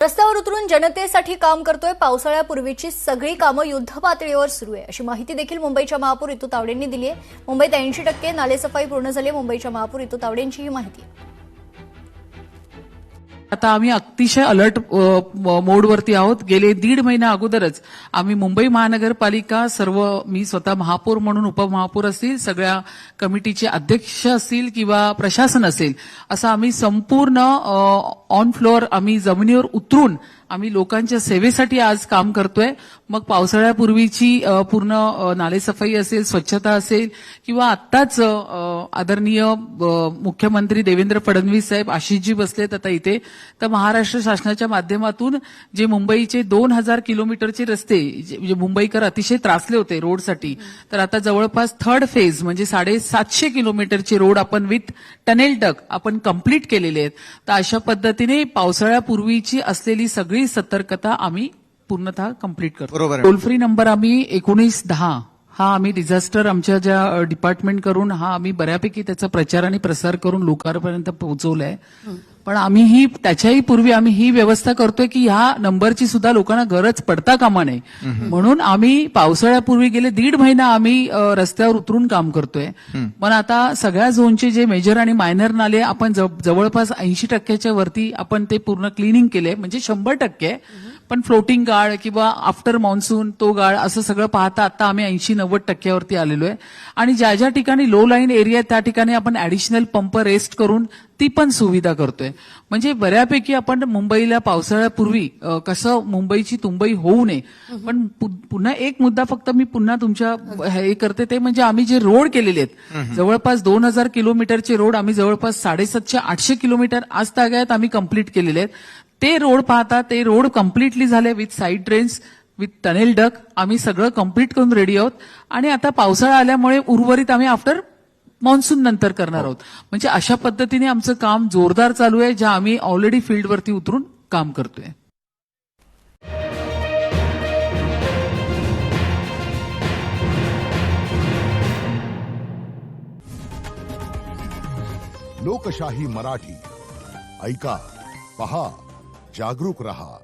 रस्त्यावर उतरून जनतेसाठी काम करतोय. पावसाळ्यापूर्वीची सगळी कामं युद्धपातळीवर सुरू आहे अशी माहिती देखील मुंबईच्या महापौर इतू तावडेंनी दिली आहे. मुंबईत 80% नालेसफाई पूर्ण झाली. मुंबईच्या महापौर इतू तावडेंची ही माहिती. आता आम्ही अतिशय अलर्ट मोडवरती आहोत. गेले 1.5 महिना अगोदरच आम्ही मुंबई महानगरपालिका मी स्वतः महापौर म्हणून उपमहापौर असतील, सगळ्या कमिटीचे अध्यक्ष असतील किंवा प्रशासन असेल, असं आम्ही संपूर्ण ऑन फ्लोअर आम्ही जमिनीवर उतरून आम्ही लोकांच्या सेवेसाठी आज काम करतोय. मग पावसाळ्यापूर्वीची पूर्ण नालेसफाई असेल, स्वच्छता असेल किंवा आत्ताच आदरणीय मुख्यमंत्री देवेंद्र फडणवीस साहेब आशिषजी बसलेत आता इथे, तर महाराष्ट्र शासनाच्या माध्यमातून जे मुंबईचे 2000 किलोमीटरचे रस्ते जे मुंबईकर अतिशय त्रासले होते रोडसाठी, तर आता जवळपास 3rd फेज म्हणजे 750 किलोमीटरचे रोड आपण विथ टनेल डक आपण कंप्लीट केलेले आहेत. तर अशा पद्धतीने पावसाळ्यापूर्वीची असलेली सगळी सतर्कता आम्ही पूर्णतः कंप्लीट करतो. बरोबर. टोल फ्री नंबर आम्ही 1910 हा आम्ही डिझास्टर आमच्या ज्या डिपार्टमेंट करून हा आम्ही बऱ्यापैकी त्याचा प्रचार आणि प्रसार करून लोकांपर्यंत पोहोचवलाय. पण आम्ही त्याच्याही पूर्वी आम्ही ही व्यवस्था करतोय की ह्या नंबरची सुद्धा लोकांना गरज पडता कामा नये म्हणून आम्ही पावसाळ्यापूर्वी गेले 1.5 महिना आम्ही रस्त्यावर उतरून काम करतोय. पण आता सगळ्या झोनचे जे मेजर आणि मायनर नाले आपण जवळपास 80% वरती आपण ते पूर्ण क्लिनिंग केले, म्हणजे 100%. पण फ्लोटिंग गाळ किंवा आफ्टर मान्सून तो गाळ असं सगळं पाहता आता आम्ही 80-90% वरती आलेलो आहे. आणि ज्या ज्या ठिकाणी लो लाईन एरिया त्या ठिकाणी आपण ऍडिशनल पंप रेस्ट करून ती पण सुविधा करतोय. म्हणजे बऱ्यापैकी आपण मुंबईला पावसाळ्यापूर्वी कसं मुंबईची तुंबई होऊ नये. पण पुन्हा एक मुद्दा फक्त मी पुन्हा तुमच्या हे करते, ते म्हणजे आम्ही जे रोड केलेले आहेत जवळपास 2000 किलोमीटरचे रोड आम्ही जवळपास 750-800 किलोमीटर आज तागायत आम्ही कंप्लीट केलेले आहेत. ते रोड पाहता ते रोड कम्प्लिटली झाले with side drains with tunnel duck आम्ही सगळं कंप्लीट करून रेडी आहोत. आणि आता पावसाळा आल्यामुळे उर्वरित आम्ही आफ्टर मान्सून नंतर करणार आहोत. म्हणजे अशा पद्धतीने आमचं काम जोरदार चालू आहे, ज्या आम्ही ऑलरेडी फील्डवरती उतरून काम करतोय. लोकशाही मराठी ऐका, पहा, जागरूक रहा.